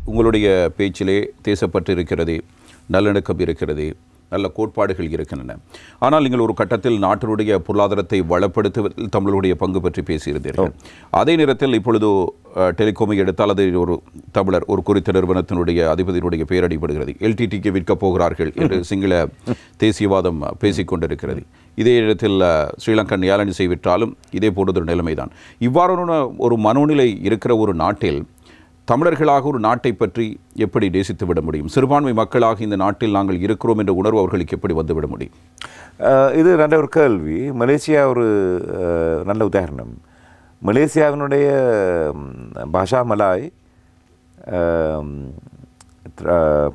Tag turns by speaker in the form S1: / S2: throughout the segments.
S1: உங்களுடைய பேச்சிலே தேசப்பற்று இருக்கிறது, நல்லிணக்கம் இருக்கிறது, நல்ல கோட்பாடுகள் இருக்கின்றன. ஆனால் நீங்கள் ஒரு கட்டத்தில் நாட்டினுடைய பொருளாதாரத்தை வளப்படுத்துவதில் தமிழருடைய பங்கு பற்றி பேசியிருந்தீர்கள். அதே நேரத்தில் இப்பொழுது டெலிகாமை எடுத்தால் அது ஒரு தமிழர் ஒரு குறித்த நிறுவனத்தினுடைய அதிபதியினுடைய பெயர் அடிபடுகிறது. எல்டிடிக்கு விற்கப் போகிறார்கள் என்று சிங்கள தேசியவாதம் பேசிக்கொண்டிருக்கிறது. இதே இடத்தில் ஸ்ரீலங்கன் ஏலனிசை விற்றாலும் இதே போன்றதொரு நிலைமைதான். இவ்வாறான ஒரு மனோநிலை இருக்கிற ஒரு நாட்டில் தமிழர்களாக ஒரு நாட்டை பற்றி எப்படி நேசித்து விட முடியும்? சிறுபான்மை மக்களாக இந்த நாட்டில் நாங்கள் இருக்கிறோம் என்ற உணர்வு அவர்களுக்கு எப்படி வந்துவிட முடியும்?
S2: இது நல்ல ஒரு கேள்வி. மலேசியா ஒரு நல்ல உதாரணம். மலேசியாவினுடைய பாஷா மலாய்,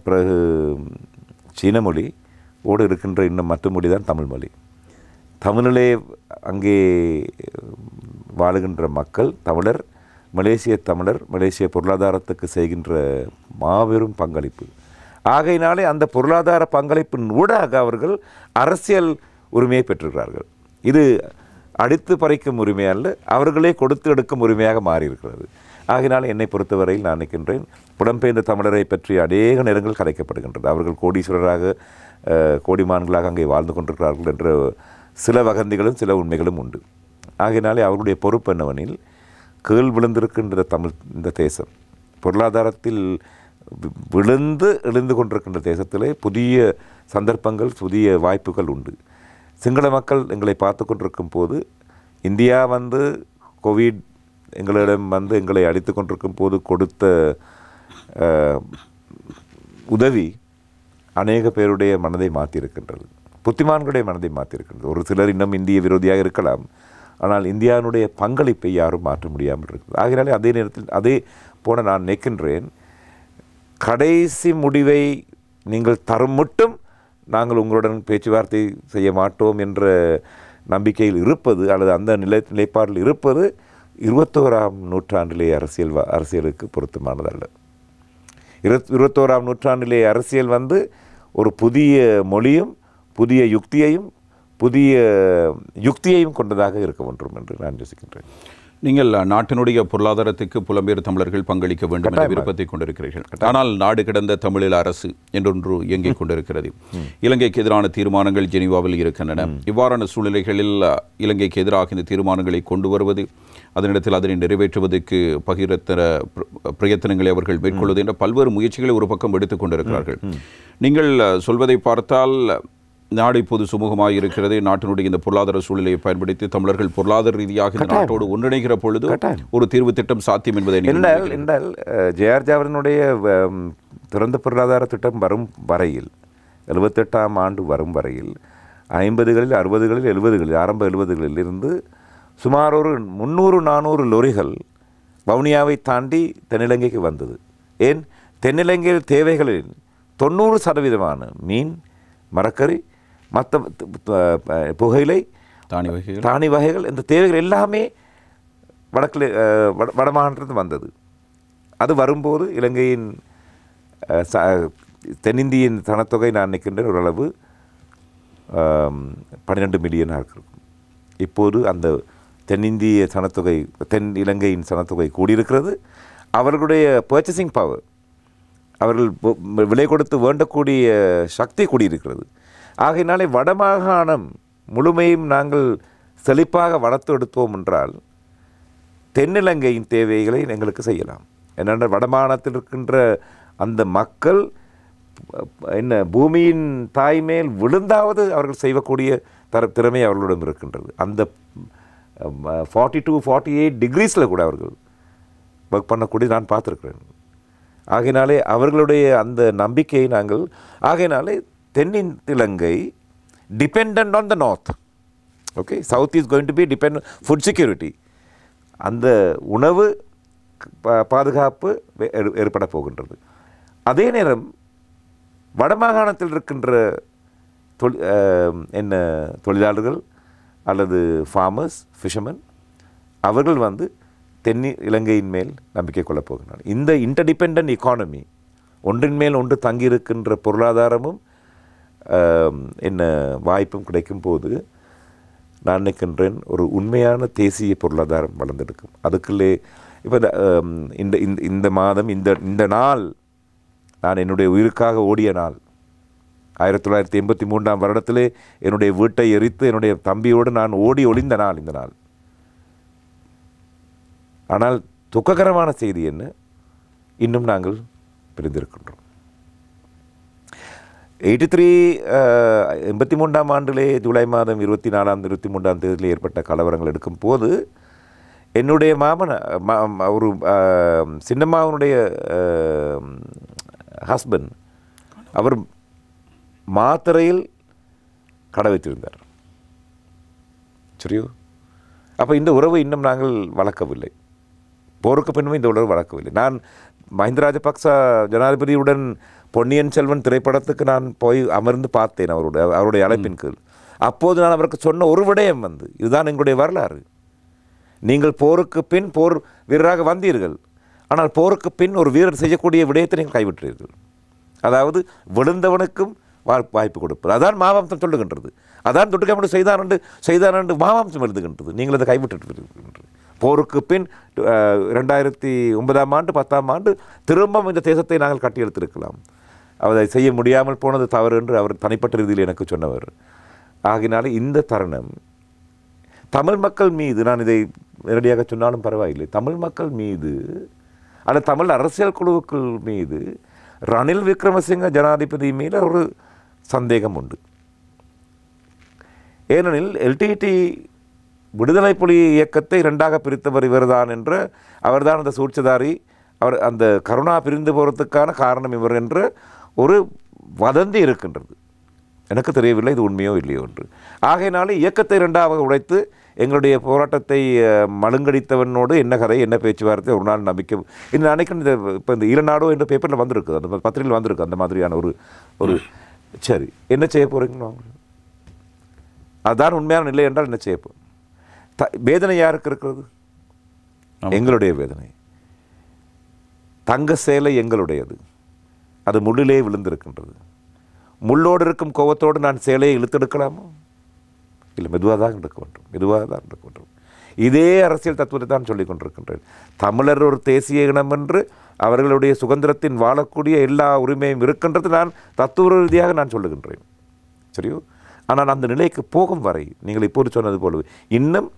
S2: பிறகு சீன மொழி ஓடு இருக்கின்ற இன்னும் மற்ற மொழி தான் தமிழ் மொழி. தமிழிலே அங்கே வாழுகின்ற மக்கள் தமிழர், மலேசிய தமிழர் மலேசிய பொருளாதாரத்துக்கு செய்கின்ற மாபெரும் பங்களிப்பு. ஆகையினாலே அந்த பொருளாதார பங்களிப்பின் ஊடாக அவர்கள் அரசியல் உரிமையை பெற்றிருக்கிறார்கள். இது அடித்து பறிக்கும் உரிமை அல்ல, அவர்களே கொடுத்து எடுக்கும் உரிமையாக மாறியிருக்கிறது. ஆகையினாலே என்னை பொறுத்தவரையில் நான் நினைக்கின்றேன், புலம்பெயர்ந்த தமிழரை பற்றி அநேக நேரங்கள் கதைக்கப்படுகின்றது. அவர்கள் கோடீஸ்வரராக கோடிமான்களாக அங்கே வாழ்ந்து கொண்டிருக்கிறார்கள் என்ற சில வதந்திகளும் சில உண்மைகளும் உண்டு. ஆகையினாலே அவர்களுடைய பொறுப்பு என்னவெனில், கீழ் விழுந்திருக்கின்ற இந்த தேசம் பொருளாதாரத்தில் விழுந்து எழுந்து கொண்டிருக்கின்ற தேசத்திலே புதிய சந்தர்ப்பங்கள் புதிய வாய்ப்புகள் உண்டு. சிங்கள மக்கள் எங்களை பார்த்து கொண்டிருக்கும் போது, இந்தியா கோவிட் எங்களிடம் எங்களை அடித்து கொண்டிருக்கும் போது கொடுத்த உதவி அநேக பேருடைய மனதை மாற்றியிருக்கின்றது, புத்திமான்களுடைய மனதை மாற்றியிருக்கின்றது. ஒரு சிலர் இன்னும் இந்திய விரோதியாக இருக்கலாம், ஆனால் இந்தியாவினுடைய பங்களிப்பை யாரும் மாற்ற முடியாமல் இருக்குது. ஆகையினாலே அதே நேரத்தில் அதே போல நான் நினைக்கின்றேன், கடைசி முடிவை நீங்கள் தரும் மட்டும் நாங்கள் உங்களுடன் பேச்சுவார்த்தை செய்ய மாட்டோம் என்ற நம்பிக்கையில் இருப்பது அல்லது அந்த நிலைப்பாட்டில் இருப்பது 21ஆம் நூற்றாண்டிலே அரசியலுக்கு பொருத்தமானதல்ல. 21ஆம் நூற்றாண்டிலே அரசியல் ஒரு புதிய மொழியும் புதிய யுக்தியையும் கொண்டதாக இருக்க வேண்டும் என்று நான் யோசிக்கின்றேன்.
S1: நீங்கள் நாட்டினுடைய பொருளாதாரத்துக்கு புலம்பெயர் தமிழர்கள் பங்களிக்க வேண்டும் என்ற விருப்பத்தை கொண்டிருக்கிறீர்கள். ஆனால் நாடு கடந்த தமிழீழ அரசு என்றொன்று இயங்கிக் கொண்டிருக்கிறது. இலங்கைக்கு எதிரான தீர்மானங்கள் ஜெனீவாவில் இருக்கின்றன. இவ்வாறான சூழ்நிலைகளில் இலங்கைக்கு எதிராக இந்த தீர்மானங்களை கொண்டு வருவது, அதனிடத்தில் அதனை நிறைவேற்றுவதற்கு பகிரத்தர பிரயத்தனங்களை அவர்கள் மேற்கொள்வது என்ற பல்வேறு முயற்சிகளை ஒரு பக்கம் எடுத்துக் கொண்டிருக்கிறார்கள். நீங்கள் சொல்வதை பார்த்தால் நாடு இப்போது சுமூகமாக இருக்கிறது. நாட்டினுடைய இந்த பொருளாதார சூழ்நிலையை பயன்படுத்தி தமிழர்கள் பொருளாதார ரீதியாக இந்த நாட்டோடு ஒன்றிணைகிற பொழுது ஒரு தீர்வு திட்டம் சாத்தியம் என்பதை
S2: என்றால் ஜெயர்ஜாவினுடைய திறந்த பொருளாதார திட்டம் வரும் வரையில் 78ஆம் ஆண்டு வரும் வரையில் 50களில் 60களில் 70களில் ஆரம்ப 70களில் இருந்து சுமார் ஒரு 300-400 லொரிகள் வவுனியாவை தாண்டி தென்னிலங்கைக்கு வந்தது. ஏன்? தென்னிலங்கையில் தேவைகளில் 90% மீன், மரக்கறி, மற்ற புகையிலை, தானி வகைகள், இந்த தேவைகள் எல்லாமே வடக்கில் வடமாகாணத்திலிருந்து வந்தது. அது வரும்போது இலங்கையின் தென்னிந்தியின் சனத்தொகை நான் நினைக்கின்றேன் ஓரளவு 12 மில்லியனாக இருக்கும். இப்போது அந்த தென்னிந்திய சனத்தொகை தென் இலங்கையின் சனத்தொகை கூடியிருக்கிறது. அவர்களுடைய பர்ச்சேசிங் பவர், அவர்கள் விலை கொடுத்து வேண்டக்கூடிய சக்தி கூடியிருக்கிறது. ஆகையினாலே வடமாகாணம் முழுமையும் நாங்கள் செழிப்பாக வளர்த்து எடுத்தோம் என்றால் தென்னிலங்கையின் தேவைகளை எங்களுக்கு செய்யலாம். என்னென்றால் வடமாகாணத்தில் இருக்கின்ற அந்த மக்கள் பூமியின் தாய் மேல் விழுந்தாவது அவர்கள் செய்யக்கூடிய திறமை அவர்களிடம் இருக்கின்றது. அந்த 42-48 டிகிரிஸில் கூட அவர்கள் ஒர்க் பண்ணக்கூடிய நான் பார்த்துருக்கிறேன். ஆகையினாலே அவர்களுடைய அந்த நம்பிக்கையை நாங்கள் ஆகையினாலே தென்னிலங்கை depend on the north. Okay, south is going to be depend food security, அந்த உணவு பாதுகாப்பு ஏற்பட போகின்றது. அதே நேரம் வடமாகாணத்தில் இருக்கின்ற தொழிலாளர்கள் அல்லது ஃபார்மர்ஸ், ஃபிஷர்மேன், அவர்கள் இலங்கையின் மேல் நம்பிக்கை கொள்ளப் போகின்றனர். இந்த இன்டர்டிபெண்டன்ட் எக்கானமி, ஒன்றின் மேல் ஒன்று தங்கியிருக்கின்ற பொருளாதாரமும் வாய்ப்பும் கிடைக்கும் போது நான் நினைக்கின்றேன் ஒரு உண்மையான தேசிய பொருளாதாரம் வளர்ந்தெடுக்கும். அதுக்குள்ளே இப்போ இந்த இந்த இந்த மாதம் இந்த நாள் நான் என்னுடைய உயிருக்காக ஓடிய நாள். 1983ஆம் வருடத்திலே என்னுடைய வீட்டை எரித்து என்னுடைய தம்பியோடு நான் ஓடி ஒளிந்த நாள் இந்த நாள். ஆனால் துக்ககரமான செய்தி என்ன, இன்னும் நாங்கள் பிரிந்திருக்கின்றோம். 83ஆம் ஆண்டிலே ஜூலை மாதம் 24ஆம் 23ஆம் தேதியில் ஏற்பட்ட கலவரங்கள் எடுக்கும் போது என்னுடைய மாமன் ஒரு சின்னம்மாவனுடைய ஹஸ்பண்ட் அவர் மாத்திரையில் கடை வைத்திருந்தார். சரியோ? அப்போ இந்த உறவை இன்னும் நாங்கள் வளர்க்கவில்லை. போருக்கு பின்னும் இந்த உறவு வளர்க்கவில்லை. நான் மஹிந்த ராஜபக்ச ஜனாதிபதியுடன் பொன்னியின் செல்வன் திரைப்படத்துக்கு நான் போய் அமர்ந்து பார்த்தேன் அவருடைய அழைப்பின் கீழ். அப்போது நான் அவருக்கு சொன்ன ஒரு விடயம் இதுதான் எங்களுடைய வரலாறு. நீங்கள் போருக்கு பின் போர் வீரராக வந்தீர்கள், ஆனால் போருக்கு பின் ஒரு வீரர் செய்யக்கூடிய விடயத்தை நீங்கள் கைவிட்டீர்கள். அதாவது விழுந்தவனுக்கும் வாய்ப்பு கொடுப்பது. அதான் மாவம்சம் சொல்லுகின்றது. அதான் தொட்டுக்காமல் செய்தான் என்று மாவம்சம் எழுதுகின்றது. நீங்கள் அதை கைவிட்டு போருக்கு பின் 2009ஆம் ஆண்டு 10ஆம் ஆண்டு திரும்பவும் இந்த தேசத்தை நாங்கள் கட்டியெழுத்திருக்கலாம். அதை செய்ய முடியாமல் போனது தவறு என்று அவர் தனிப்பட்ட ரீதியில் எனக்கு சொன்னவர். ஆகினாலே இந்த தருணம் தமிழ் மக்கள் மீது, நான் இதை நேரடியாக சொன்னாலும் பரவாயில்லை, தமிழ் மக்கள் மீது அல்லது தமிழ் அரசியல் குழுக்கள் மீது ரணில் விக்ரமசிங்க ஜனாதிபதி மீது ஒரு சந்தேகம் உண்டு. ஏனெனில் எல்டிடி விடுதலை புலி இயக்கத்தை இரண்டாக பிரித்தவர் இவர்தான் என்ற, அவர்தான் அந்த சூழ்ச்சிதாரி, அவர் அந்த கருணா பிரிந்து போகிறதுக்கான காரணம் இவர் என்ற ஒரு வதந்தி இருக்கின்றது. எனக்கு தெரியவில்லை இது உண்மையோ இல்லையோ என்று. ஆகையினாலே இயக்கத்தை இரண்டாக உடைத்து எங்களுடைய போராட்டத்தை மழுங்கடித்தவனோடு என்ன கதை, என்ன பேச்சுவார்த்தை ஒரு நாள் நம்பிக்கை. இந்த நினைக்கிறேன், இந்த இப்போ இந்த ஈழநாடோ என்ற பேப்பரில் வந்திருக்கு, அந்த பத்திரிகையில் வந்திருக்கு அந்த மாதிரியான ஒரு சரி, என்ன செய்ய போகிறீங்களோ அதுதான் உண்மையான நிலை என்றால் என்ன செய்ய போகிறோம். வேதனை யாருக்கு இருக்கிறது? எங்களுடைய வேதனை. தங்க சேலை எங்களுடையது, அது முள்ளிலே விழுந்திருக்கின்றது. முள்ளோடு இருக்கும் கோவத்தோடு நான் சேலையை இழுத்தெடுக்கலாமா? இல்லை, மெதுவாக தான் எடுக்க வேண்டும். இதே அரசியல் தத்துவத்தை தான் சொல்லிக் கொண்டிருக்கின்றேன். தமிழர் ஒரு தேசிய இனம் என்று அவர்களுடைய சுதந்திரத்தின் வாழக்கூடிய எல்லா உரிமையும் இருக்கின்றது நான் தத்துவ ரீதியாக நான் சொல்லுகின்றேன். சரியோ? ஆனால் அந்த நிலைக்கு போகும் வரை நீங்கள் இப்போது சொன்னது போலவே இன்னும்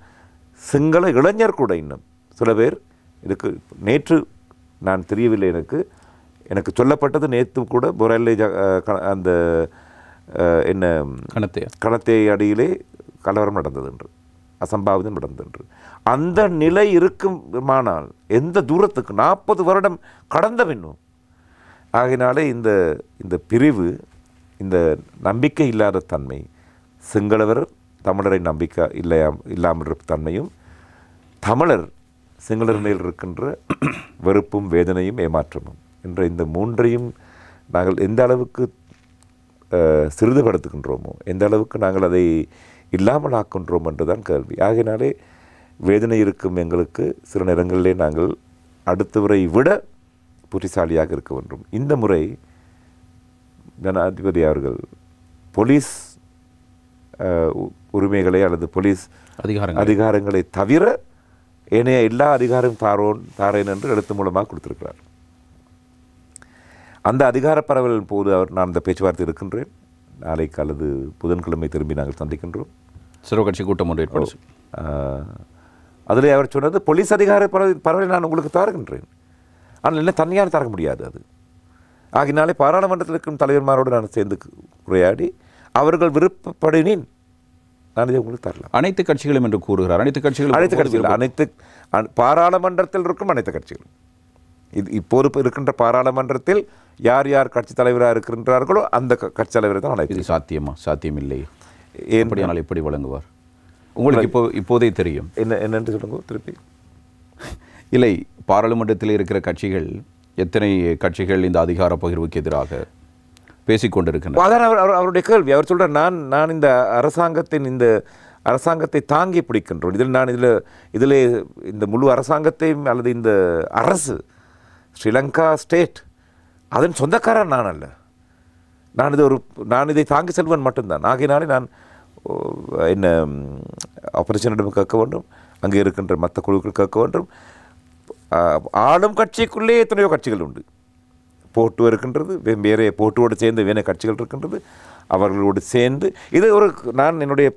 S2: சிங்கள இளைஞர் கூட இன்னும் சில பேர் இதுக்கு நேற்று நான் தெரியவில்லை, எனக்கு சொல்லப்பட்டது நேற்று கூட பொரல்லை அந்த என்ன கணத்தை அடியிலே கலவரம் நடந்தது என்று, அசம்பாவிதம் நடந்தது என்று. அந்த நிலை இருக்குமானால் எந்த தூரத்துக்கு 40 வருடம் கடந்த பின்னும். ஆகினாலே இந்த பிரிவு, இந்த நம்பிக்கை இல்லாத தன்மை, சிங்களவர் தமிழரை நம்பிக்கை இல்லாமல் இருக்க தன்மையும், தமிழர் சிங்களர் மேல் இருக்கின்ற வெறுப்பும் வேதனையும் ஏமாற்றமும் என்ற இந்த மூன்றையும் நாங்கள் எந்த அளவுக்கு சிறிதுபடுத்துகின்றோமோ, எந்த அளவுக்கு நாங்கள் அதை இல்லாமல் ஆக்கின்றோம் என்றுதான் கேள்வி. ஆகினாலே வேதனை இருக்கும் எங்களுக்கு சில நேரங்களிலே நாங்கள் அடுத்தவரை விட புத்திசாலியாக இருக்க வேண்டும். இந்த முறை ஜனாதிபதி அவர்கள் போலீஸ் உரிமைகளை அல்லது போலீஸ் அதிகாரங்களை தவிர ஏனைய எல்லா அதிகாரம் தாரேன் என்று எழுத்து மூலமாக கொடுத்திருக்கிறார். அந்த அதிகார பரவலின் போது நான் அந்த பேச்சுவார்த்தை இருக்கின்றேன். நாளைக்கு அல்லது புதன்கிழமை திரும்பி நாங்கள் சந்திக்கின்றோம்.
S1: சிறுகட்சி கூட்டம் ஒன்று ஏற்படுச்சு.
S2: அதில் அவர் சொன்னது போலீஸ் அதிகார பரவலை நான் உங்களுக்கு தருகின்றேன், ஆனால் என்ன தனியாக தர முடியாது. அது ஆகினாலே பாராளுமன்றத்தில் இருக்கும் தலைவர்மாரோடு நான் சேர்ந்து உரையாடி அவர்கள் விருப்பப்படினேன் நான் இதை உங்களுக்கு தரலாம்.
S1: அனைத்து கட்சிகளும் என்று கூறுகிறார்.
S2: அனைத்து பாராளுமன்றத்தில் இருக்கும் அனைத்து கட்சிகளும், இப்போது இருக்கின்ற பாராளுமன்றத்தில் யார் யார் கட்சி தலைவராக இருக்கின்றார்களோ அந்த கட்சி தலைவரை தான் அழைத்து.
S1: இது சாத்தியமில்லை. ஏன்படியானால் எப்படி வழங்குவார்? உங்களுக்கு இப்போதே தெரியும்.
S2: என்னென்று சொல்லுங்க திருப்பி.
S1: இல்லை, பாராளுமன்றத்தில் இருக்கிற கட்சிகள், எத்தனை கட்சிகள் இந்த அதிகார பகிர்வுக்கு எதிராக பேசிக்கொண்டிருக்கின்றன?
S2: அதான் அவருடைய கேள்வி. அவர் சொல்கிறார், நான் இந்த அரசாங்கத்தை தாங்கி பிடிக்கின்றோம். இதில் இந்த முழு அரசாங்கத்தையும் அல்லது இந்த அரசு ஸ்ரீலங்கா ஸ்டேட் அதன் சொந்தக்காரன் நான் அல்ல. நான் இதை தாங்கி செல்வன் மட்டும்தான். ஆகையினாலே நான் ஆபரேஷனிடம் கேட்க வேண்டும், அங்கே இருக்கின்ற மற்ற குழுக்கள் கேட்க வேண்டும். ஆளும் கட்சிக்குள்ளே எத்தனையோ கட்சிகள் உண்டு. போட்டு இருக்கின்றது, வேறு போட்டுவோடு சேர்ந்து வேறு கட்சிகள் இருக்கின்றது. அவர்களோடு சேர்ந்து இது ஒரு நான் என்னுடைய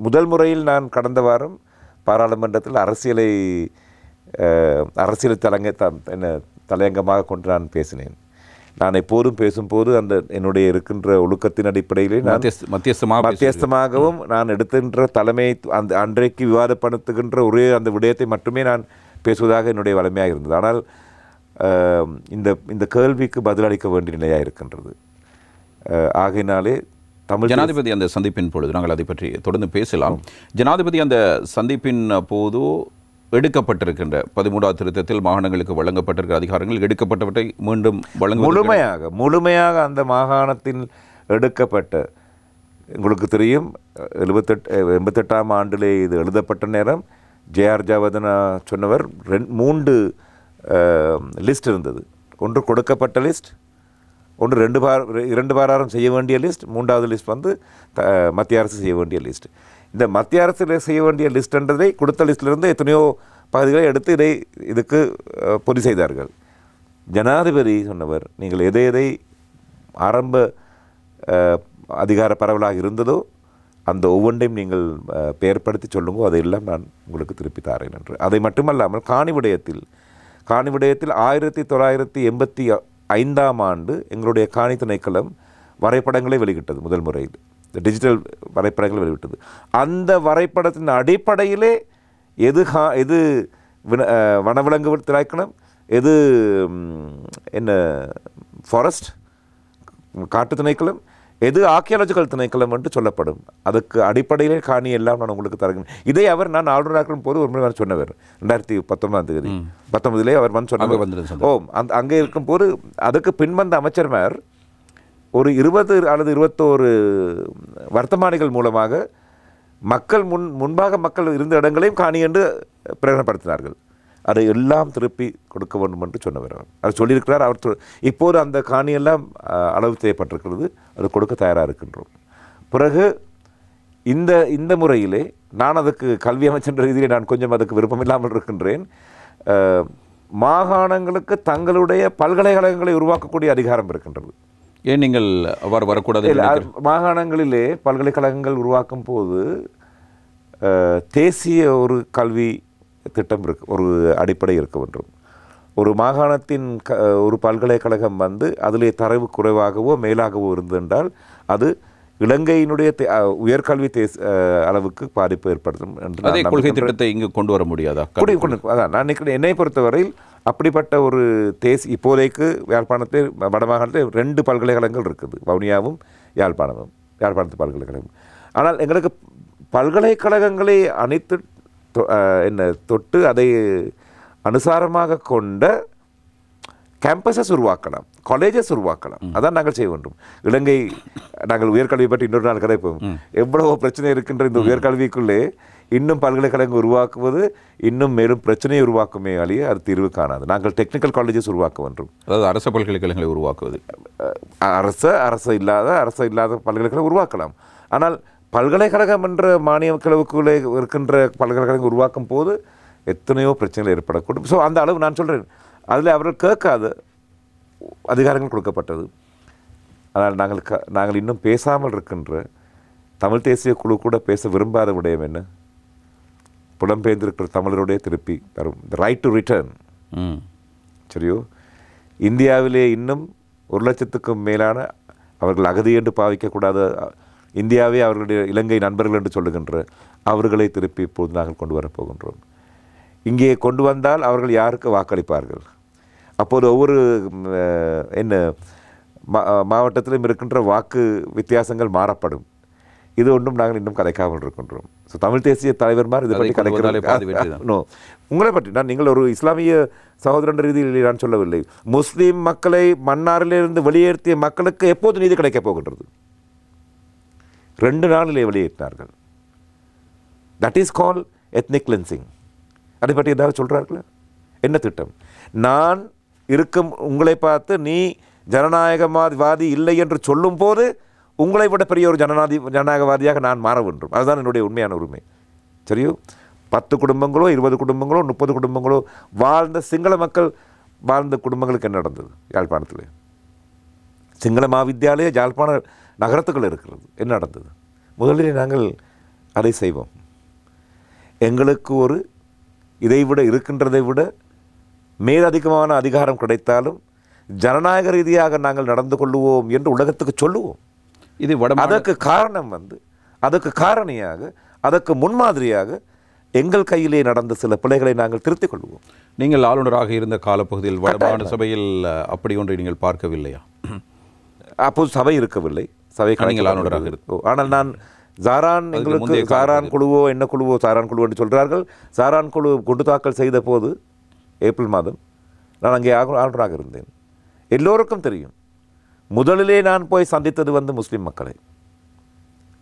S2: முதல் முறையில் நான் கடந்த வாரம் பாராளுமன்றத்தில் அரசியல் தலையங்கமாக கொண்டு நான் பேசினேன். நான் எப்போதும் பேசும்போது அந்த என்னுடைய இருக்கின்ற ஒழுக்கத்தின் அடிப்படையிலே நான் மத்தியஸ்தமாகவும் நான் எடுத்துகின்ற தலைமை அந்த அன்றைக்கு விவாதப்படுத்துகின்ற ஒரே அந்த விடயத்தை மட்டுமே நான் பேசுவதாக என்னுடைய வலிமையாக இருந்தது. ஆனால் இந்த கேள்விக்கு பதிலளிக்க வேண்டிய நிலையாக இருக்கின்றது. ஆகையினாலே
S1: தமிழ் ஜனாதிபதி அந்த சந்திப்பின் பொழுது நாங்கள் அதை பற்றி தொடர்ந்து பேசலாம். ஜனாதிபதி அந்த சந்திப்பின் போது எடுக்கப்பட்டிருக்கின்ற 13வது திருத்தத்தில் மாகாணங்களுக்கு வழங்கப்பட்டிருக்கிற அதிகாரங்கள் எடுக்கப்பட்டவற்றை மீண்டும்
S2: முழுமையாக அந்த மாகாணத்தில் எடுக்கப்பட்ட, உங்களுக்கு தெரியும் 88ஆம் ஆண்டிலே இது எழுதப்பட்ட நேரம் ஜே.ஆர். ஜயவர்தனா சொன்னவர் 3 லிஸ்ட் இருந்தது. ஒன்று கொடுக்கப்பட்ட லிஸ்ட், ஒன்று 2 வாரம் செய்ய வேண்டிய லிஸ்ட், 3வது லிஸ்ட் வந்து மத்திய அரசு செய்ய வேண்டிய லிஸ்ட். இந்த மத்திய அரசில் செய்ய வேண்டிய லிஸ்ட்ன்றதை கொடுத்த லிஸ்ட்டிலிருந்து எத்தனையோ பகுதிகளை எடுத்து இதுக்கு பொதி செய்தார்கள். ஜனாதிபதி சொன்னவர், நீங்கள் எதை ஆரம்ப அதிகார பரவலாக இருந்ததோ அந்த ஒவ்வொன்றையும் நீங்கள் பெயர்படுத்தி சொல்லுங்கோ, அதையெல்லாம் நான் உங்களுக்கு திருப்பி தாரேன் என்று. அதை மட்டுமல்லாமல் காணி விடயத்தில் 1985ஆம் ஆண்டு எங்களுடைய காணி திணைக்களம் வரைபடங்களை வெளியிட்டது. முதல் முறையில் டிஜிட்டல் வரைபடங்களை வெளியிட்டது. அந்த வரைபடத்தின் அடிப்படையிலே எது வனவிலங்கு திணைக்களம், எது ஃபாரஸ்ட் காட்டு திணைக்களம், எது ஆர்க்கியாலஜிக்கல் திணைக்களம் என்று சொல்லப்படும். அதுக்கு அடிப்படையிலே காணி எல்லாம் நான் உங்களுக்கு தருகிறேன். இதை நான் ஆளுநராக்கும் போது ஒரு முறை சொன்னவர் 2019 அவர் சொன்னவர். அங்கே இருக்கும்போது அதுக்கு பின்வந்த அமைச்சர்மார் ஒரு 20 அல்லது 21 வர்த்தமானிகள் மூலமாக முன்பாக மக்கள் இருந்த இடங்களையும் காணி என்று பிரகடனப்படுத்தினார்கள். அதை எல்லாம் திருப்பி கொடுக்க வேண்டும் என்று சொன்னவர். அவர் சொல்லியிருக்கிறார். அவர் இப்போது அந்த காணியெல்லாம் அளவு செய்யப்பட்டிருக்கிறது, அது கொடுக்க தயாராக இருக்கின்றோம். பிறகு இந்த முறையிலே நான் அதுக்கு கல்வி அமைச்சர் ரீதியிலே நான் கொஞ்சம் அதுக்கு விருப்பம் இல்லாமல் இருக்கின்றேன். மாகாணங்களுக்கு தங்களுடைய பல்கலைக்கழகங்களை உருவாக்கக்கூடிய அதிகாரம் இருக்கின்றது.
S1: ஏன் நீங்கள் அவ்வாறு வரக்கூடாது?
S2: மாகாணங்களிலே பல்கலைக்கழகங்கள் உருவாக்கும் போது தேசிய ஒரு கல்வி திட்டம் ஒரு அடிப்படை இருக்க வேண்டும். ஒரு மாகாணத்தின் ஒரு பல்கலைக்கழகம் வந்து அதிலே தரவு குறைவாகவோ மேலாகவோ இருந்தென்றால் அது இலங்கையினுடைய உயர்கல்வி அளவுக்கு பாதிப்பு ஏற்படுத்தும் என்று
S1: அதே கொள்கை திட்டத்தை இங்கு கொண்டு வர முடியாதா?
S2: அதான் நான் என்னை பொறுத்தவரையில் அப்படிப்பட்ட ஒரு இப்போதைக்கு யாழ்ப்பாணத்தில் வடமாகாணத்தில் 2 பல்கலைக்கழகங்கள் இருக்குது, வவுனியாவும் யாழ்ப்பாணத்து பல்கலைக்கழகம். ஆனால் எங்களுக்கு பல்கலைக்கழகங்களை அனைத்து தொட்டு அதை அனுசாரமாக கொண்ட கேம்பஸஸ் உருவாக்கலாம், காலேஜஸ் உருவாக்கலாம். அதான் நாங்கள் செய்ய வேண்டும். இலங்கை நாங்கள் உயர்கல்வி பற்றி இன்னொரு நாள் கிடைப்போம். எவ்வளவோ பிரச்சனை இருக்கின்ற இந்த உயர்கல்விக்குள்ளே இன்னும் பல்கலைக்கழகம் உருவாக்குவது இன்னும் மேலும் பிரச்சனையை உருவாக்குமே அழிய அது தீர்வு காணாது. நாங்கள் டெக்னிக்கல் காலேஜஸ் உருவாக்க வேண்டும்.
S1: அதாவது அரசு பல்கலைக்கழகங்களை உருவாக்குவது,
S2: அரசு இல்லாத பல்கலைக்கழகம் உருவாக்கலாம். ஆனால் பல்கலைக்கழகம் என்ற மானிய கிழவுக்குள்ளே இருக்கின்ற பல்கலைக்கழகம் உருவாக்கும் போது எத்தனையோ பிரச்சனைகள் ஏற்படக்கூடும். ஸோ அந்த அளவு நான் சொல்கிறேன், அதில் அவர்கள் கேட்காத அதிகாரங்கள் கொடுக்கப்பட்டது. ஆனால் நாங்கள் இன்னும் பேசாமல் இருக்கின்ற தமிழ் தேசிய குழு கூட பேச விரும்பாத விடயம் என்ன? புலம்பெயர்ந்திருக்கிற தமிழருடைய திருப்பி தரும் ரைட் டு ரிட்டர்ன். சரியோ, இந்தியாவிலே இன்னும் 1 லட்சத்துக்கும் மேலான அவர்கள் அகதி என்று பாவிக்கக்கூடாத, இந்தியாவே அவர்களுடைய இலங்கை நண்பர்கள் என்று சொல்லுகின்ற அவர்களை திருப்பி இப்போது நாங்கள் கொண்டு வரப்போகின்றோம். இங்கே கொண்டு வந்தால் அவர்கள் யாருக்கு வாக்களிப்பார்கள்? அப்போது ஒவ்வொரு மாவட்டத்திலும் இருக்கின்ற வாக்கு வித்தியாசங்கள் மாறப்படும். இது ஒன்றும் நாங்கள் இன்னும் கதைக்காமல் இருக்கின்றோம். ஸோ தமிழ் தேசிய தலைவர்மார் இதை பற்றி கதைக்கிறார். உங்களை பற்றி நீங்கள் ஒரு இஸ்லாமிய சகோதரன் ரீதியில் நான் சொல்லவில்லை. முஸ்லீம் மக்களை மன்னாரிலிருந்து வெளியேற்றிய மக்களுக்கு எப்போது நீதி கிடைக்கப் போகின்றது? 2 நாளிலே வெளியேற்றினார்கள். That is call ethnic cleansing. அதை பற்றி ஏதாவது சொல்கிறார்களா? என்ன திட்டம்? நான் இருக்கும் உங்களை பார்த்து நீ ஜனநாயகவாதி இல்லை என்று சொல்லும் போது உங்களை விட பெரிய ஒரு ஜனநாயகவாதியாக நான் மாற வேண்டும். அதுதான் என்னுடைய உண்மையான உரிமை. சரியோ, 10 குடும்பங்களோ 20 குடும்பங்களோ 30 குடும்பங்களோ வாழ்ந்த சிங்கள மக்கள் வாழ்ந்த குடும்பங்களுக்கு என்ன நடந்தது? யாழ்ப்பாணத்தில் சிங்கள மாவித்யாலய யாழ்ப்பாண நகரத்துக்குள் இருக்கிறது. என்ன நடந்தது? முதலில் நாங்கள் அதை செய்வோம். எங்களுக்கு ஒரு இதைவிட இருக்கின்றதை விட மேலதிகமான அதிகாரம் கிடைத்தாலும் ஜனநாயக ரீதியாக நாங்கள் நடந்து கொள்ளுவோம் என்று உலகத்துக்கு சொல்லுவோம்.
S1: இது
S2: அதற்கு காரணம் அதற்கு காரணியாக அதற்கு முன்மாதிரியாக எங்கள் கையிலே நடந்த சில பிழைகளை நாங்கள் திருத்திக் கொள்வோம்.
S1: நீங்கள் ஆளுநராக இருந்த காலப்பகுதியில் வடமாகாண சபையில் அப்படி ஒன்றை நீங்கள் பார்க்கவில்லையா?
S2: அப்போது சபை இருக்கவில்லை. சபை
S1: ஆளுநராக இருக்கும்.
S2: ஆனால் நான் சாரான் எங்களுக்கு சாரான் குழுவோ என்ன குழுவோ சாரான் குழு என்று சொல்கிறார்கள். சாரான் குழு குண்டு தாக்கல் செய்த போது ஏப்ரல் மாதம் நான் அங்கே ஆளுநராக இருந்தேன். எல்லோருக்கும் தெரியும். முதலிலே நான் போய் சந்தித்தது முஸ்லிம் மக்களை.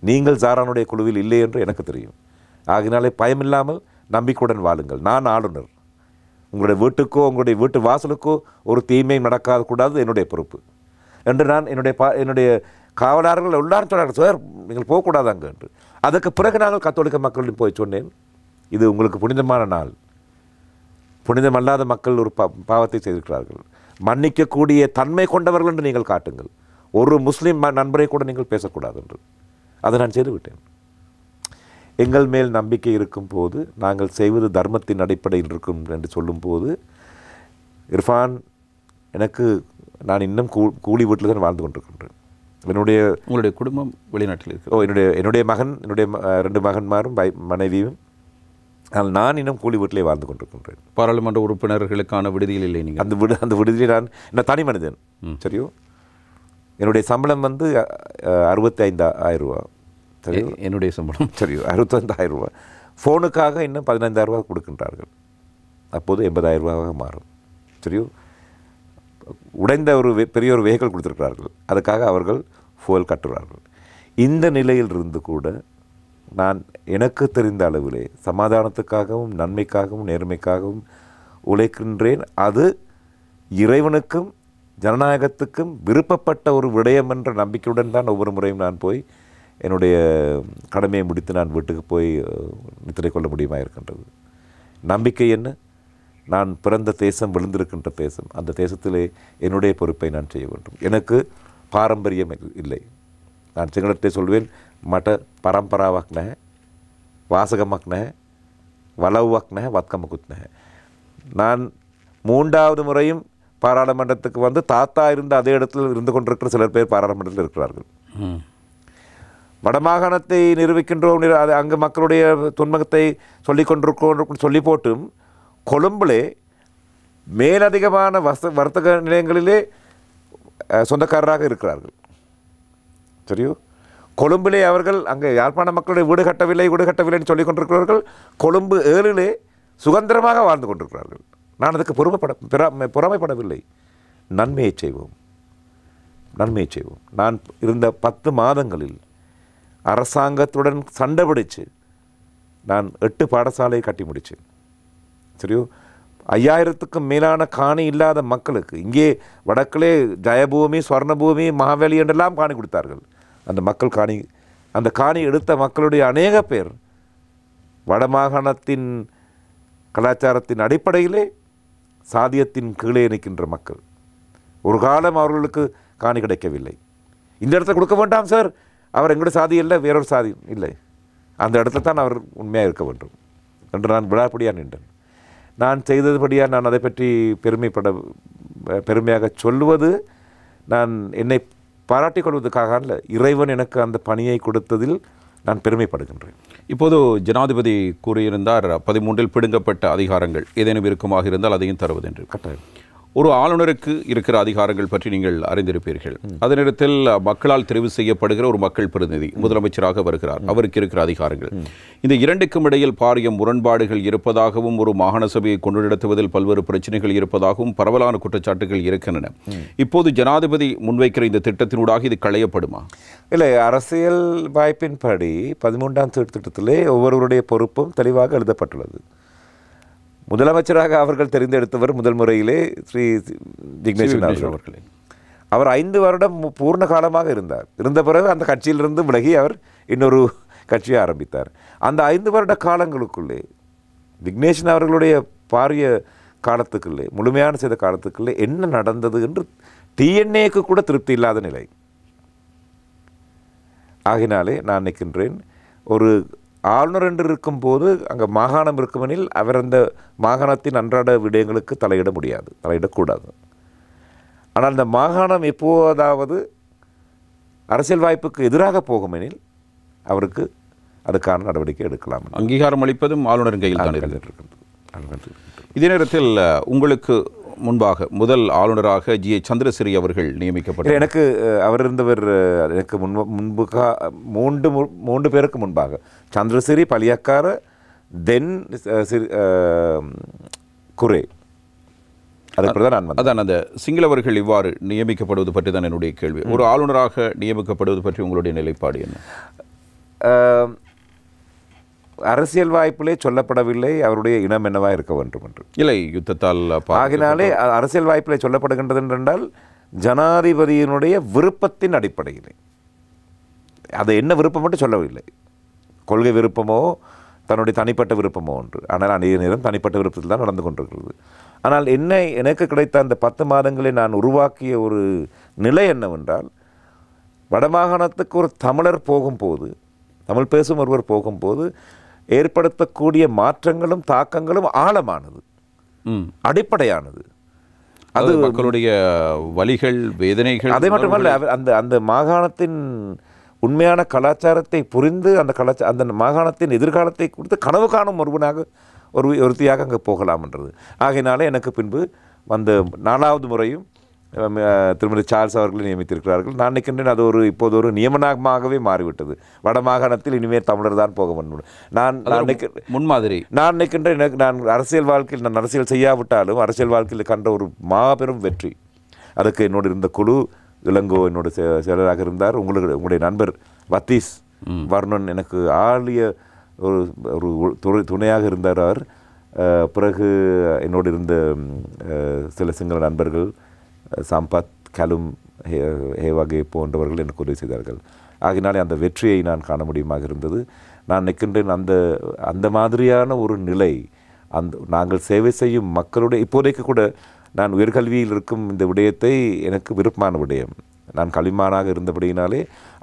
S2: நீங்கள் சாரானுடைய குழுவில் இல்லை என்று எனக்கு தெரியும். ஆகினாலே பயமில்லாமல் நம்பிக்கையுடன் வாழுங்கள். நான் ஆளுநர். உங்களுடைய வீட்டுக்கோ உங்களுடைய வீட்டு வாசலுக்கோ ஒரு தீமையும் நடக்காத கூடாது என்னுடைய பொறுப்பு என்று நான் என்னுடைய காவலாளர்கள் எல்லாரும் சொன்னார்கள், சார் நீங்கள் போகக்கூடாது அங்கே என்று. அதற்கு பிறகு நாங்கள் கத்தோலிக்க மக்களிடம் போய் சொன்னேன், இது உங்களுக்கு புனிதமான நாள். புனிதமல்லாத மக்கள் ஒரு பாவத்தை செய்திருக்கிறார்கள். மன்னிக்கக்கூடிய தன்மை கொண்டவர்கள் என்று நீங்கள் காட்டுங்கள். ஒரு முஸ்லீம் நண்பரை கூட நீங்கள் பேசக்கூடாது என்று. அதை நான் செய்துவிட்டேன். எங்கள் மேல் நம்பிக்கை இருக்கும் போது நாங்கள் செய்வது தர்மத்தின் அடிப்படையில் இருக்கும் என்று சொல்லும்போது, இர்ஃபான் நான் இன்னும் கூலி வீட்டில் தான் வாழ்ந்து கொண்டிருக்கின்றேன்.
S1: உங்களுடைய குடும்பம் வெளிநாட்டில் இருக்கு.
S2: என்னுடைய மகன் 2 மகன்மாரும் மனைவியும். நான் இன்னும் கூலி வீட்டிலே வாழ்ந்து கொண்டிருக்கின்றேன்.
S1: பாராளுமன்ற உறுப்பினர்களுக்கான விடுதியில் இல்லை நீங்கள்?
S2: அந்த விடுதியில் நான் தனி மனிதன். சரியோ, என்னுடைய சம்பளம் 65,000 ரூபா. சரியோ,
S1: என்னுடைய சம்பளம்
S2: சரியோ 65,000 ரூபா. ஃபோனுக்காக இன்னும் 15,000 ரூபா கொடுக்கின்றார்கள். அப்போது 80,000 ரூபாவாக மாறும். சரியோ, உடைந்த பெரிய ஒரு வெஹிக்கிள் கொடுத்துருக்கிறார்கள். அதுக்காக அவர்கள் ஃபுவல் கட்டுறார்கள். இந்த நிலையில் இருந்து கூட நான் எனக்கு தெரிந்த அளவிலே சமாதானத்துக்காகவும் நன்மைக்காகவும் நேர்மைக்காகவும் உழைக்கின்றேன். அது இறைவனுக்கும் ஜனநாயகத்துக்கும் விருப்பப்பட்ட ஒரு விடயம் என்ற நம்பிக்கையுடன் தான் ஒவ்வொரு முறையும் நான் போய் என்னுடைய கடமையை முடித்து நான் வீட்டுக்கு போய் நித்திரை கொள்ள முடியுமா இருக்கின்றது. நம்பிக்கை என்ன? நான் பிறந்த தேசம், விழுந்திருக்கின்ற தேசம், அந்த தேசத்திலே என்னுடைய பொறுப்பை நான் செய்ய வேண்டும். எனக்கு பாரம்பரியம் இல்லை. நான் சிங்களத்தை சொல்வேன், மட்ட பரம்பராவாக் நஹ, வாசகமாக் நஹ, வலவாக் நஹ, வத்கமகுத் நஹ. நான் 3வது முறையும் பாராளுமன்றத்துக்கு தாத்தா இருந்த அதே இடத்தில் இருந்து கொண்டிருக்கிற சிலர் பேர் பாராளுமன்றத்தில் இருக்கிறார்கள். வடமாகாணத்தை நிரூபிக்கின்றோம், அங்கு மக்களுடைய துன்பத்தை சொல்லிக் கொண்டிருக்கோம் சொல்லி போட்டும் கொழும்பிலே மேலதிகமான வர்த்தக நிலையங்களிலே சொந்தக்காரராக இருக்கிறார்கள். சரியோ, கொழும்பிலே அவர்கள் அங்கே யாழ்ப்பாண மக்களுடைய வீடு கட்டவில்லைன்னு சொல்லிக் கொண்டிருக்கிறார்கள். கொழும்பு 7 சுதந்திரமாக வாழ்ந்து கொண்டிருக்கிறார்கள். நான் அதுக்கு பொறாமைப்படவில்லை. நன்மையை செய்வோம். நான் இருந்த 10 மாதங்களில் அரசாங்கத்துடன் சண்டை பிடிச்சு நான் 8 பாடசாலையை கட்டி முடித்தேன். சரியோ, 5000க்கும் மேலான காணி இல்லாத மக்களுக்கு இங்கே வடக்கிலே ஜெயபூமி, ஸ்வர்ணபூமி, மகாவேலி என்றெல்லாம் காணி கொடுத்தார்கள். அந்த காணி எடுத்த மக்களுடைய அநேக பேர் வடமாகாணத்தின் கலாச்சாரத்தின் அடிப்படையிலே சாதியத்தின் கீழே நிற்கின்ற மக்கள். ஒரு காலம் அவர்களுக்கு காணி கிடைக்கவில்லை. இந்த இடத்துல கொடுக்க வேண்டாம் சார், அவர் எங்களுடைய சாதி இல்லை, வேறொரு சாதி இல்லை, அந்த இடத்துல தான் அவர் உண்மையாக இருக்க வேண்டும் என்று நான் விழாப்படியாக நின்றேன். நான் செய்ததுபடியாக நான் அதை பற்றி பெருமையாக சொல்லுவது, நான் என்னை பாராட்டிக் கொள்வதற்காக அல்ல, இறைவன் எனக்கு அந்த பணியை கொடுத்ததில் நான் பெருமைப்படுகின்றேன்.
S1: இப்போது ஜனாதிபதி கூறியிருந்தார், 13இல் பிடுங்கப்பட்ட அதிகாரங்கள் ஏதேனும் இருக்குமாக இருந்தால் அதையும் தருவதென்று.
S2: கட்டாயம்.
S1: ஒரு ஆளுநருக்கு இருக்கிற அதிகாரங்கள் பற்றி நீங்கள் அறிந்திருப்பீர்கள். அதே நேரத்தில் மக்களால் தெரிவு செய்யப்படுகிற ஒரு மக்கள் பிரதிநிதி முதலமைச்சராக வருகிறார், அவருக்கு இருக்கிற அதிகாரங்கள். இந்த இரண்டுக்கும் இடையில் பாரிய முரண்பாடுகள் இருப்பதாகவும், ஒரு மாகாண சபையை கொண்டு நடத்துவதில் பல்வேறு பிரச்சனைகள் இருப்பதாகவும் பரவலான குற்றச்சாட்டுகள் இருக்கின்றன. இப்போது ஜனாதிபதி முன்வைக்கிற இந்த திட்டத்தினூடாக இது களையப்படுமா?
S2: இல்லை, அரசியல் வாய்ப்பின்படி 13ஆம் திட்டத்திலே ஒவ்வொருவருடைய பொறுப்பும் தெளிவாக எழுதப்பட்டுள்ளது. முதலமைச்சராக அவர்கள் தெரிந்தெடுத்தவர் முதல் முறையிலே ஸ்ரீ விக்னேஸ்வரன் அவர்கள். அவர் 5 வருடம் பூர்ண காலமாக இருந்தார். இருந்த பிறகு அந்த கட்சியிலிருந்து விலகி அவர் இன்னொரு கட்சியை ஆரம்பித்தார். அந்த 5 வருட காலங்களுக்குள்ளே விக்னேஷன் அவர்களுடைய பாரிய காலத்துக்குள்ளே முழுமையான செய்த காலத்துக்குள்ளே என்ன நடந்தது என்று டிஎன்ஏக்கு கூட திருப்தி இல்லாத நிலை. ஆகினாலே நான் நினைக்கின்றேன், ஒரு ஆளுநர் என்று இருக்கும்போது அங்கே மாகாணம் இருக்குமெனில் அவர் அந்த மாகாணத்தின் அன்றாட விடயங்களுக்கு தலையிட முடியாது, தலையிடக்கூடாது. ஆனால் அந்த மாகாணம் எப்போதாவது அரசியல் வாய்ப்புக்கு எதிராக போகுமெனில் அவருக்கு அதுக்கான நடவடிக்கை எடுக்கலாம்.
S1: அங்கீகாரம் அளிப்பதும் ஆளுநரின் கையில் தான் இருக்கின்றது. இதே நேரத்தில் உங்களுக்கு முன்பாக முதல் ஆளுநராக ஜி சந்திரசிறி அவர்கள் நியமிக்கப்பட்டார்.
S2: எனக்கு அவர் இருந்தவர் எனக்கு மூன்று பேருக்கு முன்பாக சந்திரசிறி, பலியக்கார, தென் குரே.
S1: அதான் அந்த சிங்களவர்கள் இவ்வாறு நியமிக்கப்படுவது பற்றி தான் என்னுடைய கேள்வி. ஒரு ஆளுநராக நியமிக்கப்படுவது பற்றி உங்களுடைய நிலைப்பாடு என்ன?
S2: அரசியல் வாய்ப்பிலே சொல்லப்படவில்லை அவருடைய இனம் என்னவா இருக்க வேண்டும் என்று.
S1: இல்லை, யுத்தத்தால்
S2: ஆகினாலே அரசியல் வாய்ப்பிலே சொல்லப்படுகின்றது என்றால் ஜனாதிபதியினுடைய விருப்பத்தின் அடிப்படையிலே. அது என்ன விருப்பம் மட்டும் சொல்லவில்லை, கொள்கை விருப்பமோ தன்னுடைய தனிப்பட்ட விருப்பமோ ஒன்று. ஆனால் அநேக நேரம் தனிப்பட்ட விருப்பத்தில் தான் நடந்து கொண்டிருக்கிறது. ஆனால் எனக்கு கிடைத்த அந்த 10 மாதங்களை நான் உருவாக்கிய ஒரு நிலை என்னவென்றால், வடமாகாணத்துக்கு ஒரு தமிழர் போகும்போது, தமிழ் பேசும் ஒருவர் போகும்போது ஏற்படுத்தக்கூடிய மாற்றங்களும் தாக்கங்களும் ஆழமானது, அடிப்படையானது.
S1: அது மக்களுடைய வலிகள், வேதனைகள்.
S2: அதே மட்டுமல்ல, அந்த மாகாணத்தின் உண்மையான கலாச்சாரத்தை புரிந்து அந்த மாகாணத்தின் எதிர்காலத்தை குறித்து கனவு காணும் ஒருத்தியாக அங்கே போகலாம் என்றது. ஆகையினாலே எனக்கு பின்பு வந்த 4வது முறையும் திருமதி சார்ல்ஸ் அவர்களை நியமித்திருக்கிறார்கள். நான் நினைக்கின்றேன் அது இப்போது ஒரு நியமனமாகவே மாறிவிட்டது. வடமாகாணத்தில் இனிமேல் தமிழர் தான் போக வேண்டும். நான்
S1: முன்மாதிரி நான்
S2: நினைக்கின்றேன். நான் அரசியல் வாழ்க்கையில் நான் அரசியல் செய்யாவிட்டாலும் அரசியல் வாழ்க்கையில் கண்ட ஒரு மாபெரும் வெற்றி. அதுக்கு என்னோடு இருந்த குழு, இளங்கோ என்னோட செயலராக இருந்தார். உங்களுடைய நண்பர் வத்தீஸ் வர்ணன் எனக்கு ஆழிய ஒரு துணையாக இருந்தார். அவர் பிறகு என்னோடு இருந்த சில சிங்கள நண்பர்கள் சம்பத், கலும், ஹேவாகே போன்றவர்கள் எனக்கு உதவி செய்தார்கள். ஆகினாலே அந்த வெற்றியை நான் காண முடியுமாக இருந்தது. நான் நிற்கின்றேன் அந்த மாதிரியான ஒரு நிலை, நாங்கள் சேவை செய்யும் மக்களுடைய இப்போதைக்கு கூட நான் உயர்கல்வியில் இருக்கும் இந்த விடயத்தை எனக்கு விருப்பமான விடயம். நான் கலிமானாக இருந்தபடியினாலே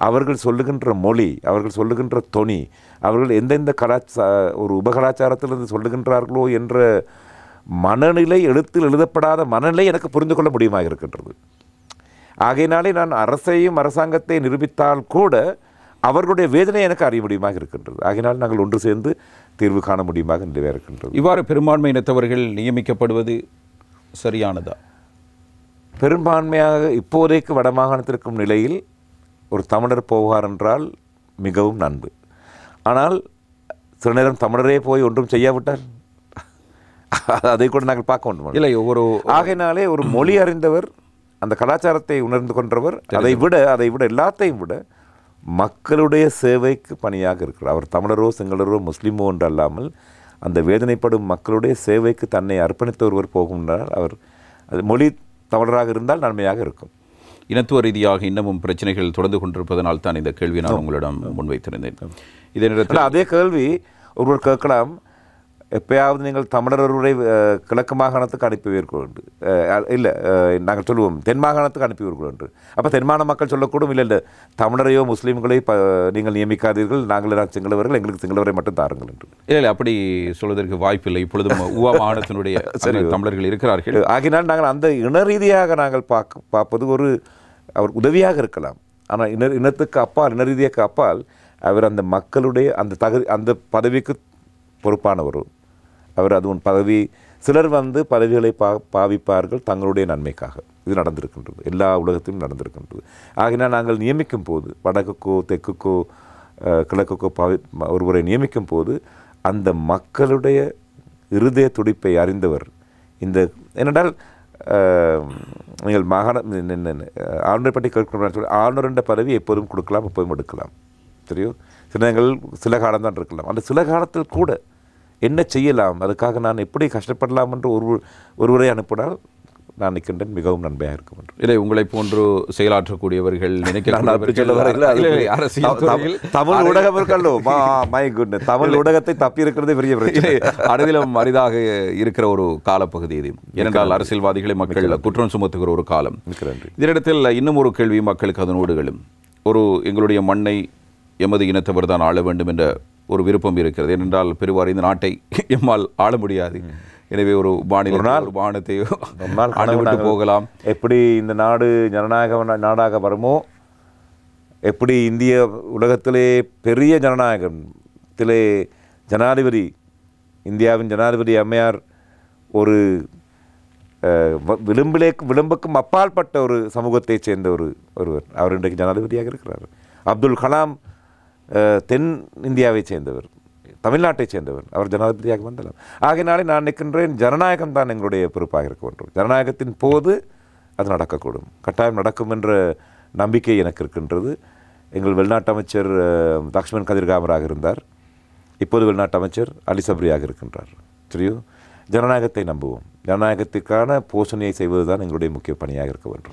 S2: அவர்கள் சொல்லுகின்ற மொழி, அவர்கள் சொல்லுகின்ற தொனி, அவர்கள் எந்தெந்த ஒரு உபகலாச்சாரத்திலிருந்து சொல்லுகின்றார்களோ என்ற மனநிலை, எழுத்தில் எழுதப்படாத மனநிலை எனக்கு புரிந்து கொள்ள முடியுமாக இருக்கின்றது. ஆகையினாலே நான் அரசையும் அரசாங்கத்தை நிரூபித்தால் கூட அவர்களுடைய வேதனை எனக்கு அறிய முடியுமாக இருக்கின்றது. ஆகையினால் நாங்கள் ஒன்று சேர்ந்து தீர்வு காண முடியுமாக நிலையாக இருக்கின்றது.
S1: இவ்வாறு பெரும்பான்மை இனத்தவர்கள் நியமிக்கப்படுவது சரியானதா?
S2: பெரும்பான்மையாக இப்போதைக்கு வடமாகாணத்திற்கும் நிலையில் ஒரு தமிழர் போவார் என்றால் மிகவும் நன்பு. ஆனால் சில நேரம் தமிழரே போய் ஒன்றும் செய்யாவிட்டால் அதை கூட நாங்கள் பார்க்க வேண்டும்
S1: இல்லை.
S2: ஆகையினாலே ஒரு மொழி அறிந்தவர், அந்த கலாச்சாரத்தை உணர்ந்து கொண்டவர், அதை விட எல்லாத்தையும் விட மக்களுடைய சேவைக்கு பணியாக இருக்கிறார். அவர் தமிழரோ சிங்களரோ முஸ்லீமோ என்று அல்லாமல் அந்த வேதனைப்படும் மக்களுடைய சேவைக்கு தன்னை அர்ப்பணித்த ஒருவர் போகின்றார். அவர் அது மொழி தமிழராக இருந்தால் நன்மையாக இருக்கும்.
S1: இனத்துவ ரீதியாக இன்னமும் பிரச்சனைகள் தொடர்ந்து கொண்டிருப்பதனால் தான் இந்த கேள்வி நான் உங்களிடம் முன்வைத்திருந்தேன். இதே நேரத்தில்
S2: அதே கேள்வி ஒருவர் கேட்கலாம், எப்பயாவது நீங்கள் தமிழர்களுடைய கிழக்கு மாகாணத்துக்கு அனுப்புவீர்கள் என்று. இல்லை, நாங்கள் சொல்லுவோம் தென் மாகாணத்துக்கு அனுப்புவீர்கள் என்று. அப்போ தென்மாகாண மக்கள் சொல்லக்கூடும், இல்லை தமிழரையோ முஸ்லீம்களை நீங்கள் நியமிக்காதீர்கள், நாங்கள் சிங்களவர்கள், எங்களுக்கு சிங்களவரை மட்டும் தாருங்கள் என்று.
S1: இல்லை, அப்படி சொல்வதற்கு வாய்ப்பில்லை. இப்பொழுதும் உவா மாகாணத்தினுடைய தமிழர்கள் இருக்கிறார்கள்.
S2: ஆகினால் நாங்கள் அந்த இன ரீதியாக நாங்கள் பார்ப்பது அவர் உதவியாக இருக்கலாம். ஆனால் இனத்துக்கு அப்பால், இன ரீதியாக அப்பால் அவர் அந்த மக்களுடைய அந்த பதவிக்கு பொறுப்பானவர். அவர் அது பதவி, சிலர் பதவிகளை பாவிப்பார்கள் தங்களுடைய நன்மைக்காக. இது நடந்திருக்கின்றது, எல்லா உலகத்திலும் நடந்திருக்கின்றது. ஆகினால் நாங்கள் நியமிக்கும் போது, வடக்குக்கோ தெற்குக்கோ கிழக்குக்கோ ஒருவரை நியமிக்கும் போது அந்த மக்களுடைய இருதய துடிப்பை அறிந்தவர். ஏனென்றால் நீங்கள் ஆளுநரை பற்றி கேட்கணும். ஆளுநர் என்ற பதவி எப்போதும் கொடுக்கலாம், எப்போதும் எடுக்கலாம். தெரியும், சில நேரங்கள் சில காலம் தான் இருக்கலாம். அந்த சில காலத்தில் கூட என்ன செய்யலாம், அதுக்காக நான் எப்படி கஷ்டப்படலாம் என்று ஒருவரை அனுப்பினால் நான் நிற்கின்றேன் மிகவும் நன்மையாக இருக்கும் என்று.
S1: இல்லை, உங்களை போன்று செயலாற்றக்கூடியவர்கள்
S2: தமிழ் ஊடகம் இருக்கல்லோ, மை குட்னஸ், தமிழ் ஊடகத்தை தப்பி இருக்கிறதே பெரிய பிரச்சனை.
S1: அரிதிலும் அரிதாக இருக்கிற ஒரு காலப்பகுதி இது. ஏனென்றால் அரசியல்வாதிகளை மக்கள் குற்றம் சுமத்துகிற ஒரு காலம். இதனிடத்தில் இன்னும் ஒரு கேள்வி மக்களுக்கு அதனோடுகளும் எங்களுடைய மண்ணை எமது இனத்தவர் தான் ஆள வேண்டும் என்ற ஒரு விருப்பம் இருக்கிறது. ஏனென்றால் பெருவாரி இந்த நாட்டை எம்மால் ஆள முடியாது. எனவே ஒரு வானத்தை ஆண்டுவிட்டு போகலாம்.
S2: எப்படி இந்த நாடு ஜனநாயக நாடாக வருமோ, எப்படி இந்திய உலகத்திலே பெரிய ஜனநாயகத்திலே ஜனாதிபதி, இந்தியாவின் ஜனாதிபதி அம்மையார் ஒரு விளிம்புக்கும் அப்பாற்பட்ட ஒரு சமூகத்தை சேர்ந்த ஒருவர். அவர் இன்றைக்கு ஜனாதிபதியாக இருக்கிறார். அப்துல் கலாம் தென் இந்தியாவை சேர்ந்தவர், தமிழ்நாட்டை சேர்ந்தவர். அவர் ஜனாதிபதியாக வந்தலாம். ஆகையினாலே நான் நிற்கின்றேன், ஜனநாயகம் தான் எங்களுடைய பொறுப்பாக இருக்க வேண்டும். ஜனநாயகத்தின் போது அது நடக்கக்கூடும், கட்டாயம் நடக்கும் என்ற நம்பிக்கை எனக்கு இருக்கின்றது. எங்கள் வெளிநாட்டு அமைச்சர் லக்ஷ்மண் கதிர்காமராக இருந்தார். இப்போது வெளிநாட்டு அமைச்சர் அலி சப்ரியாக இருக்கின்றார். சரியோ, ஜனநாயகத்தை நம்புவோம். ஜனநாயகத்திற்கான போஷணையை செய்வதுதான் எங்களுடைய முக்கிய பணியாக இருக்க வேண்டும்.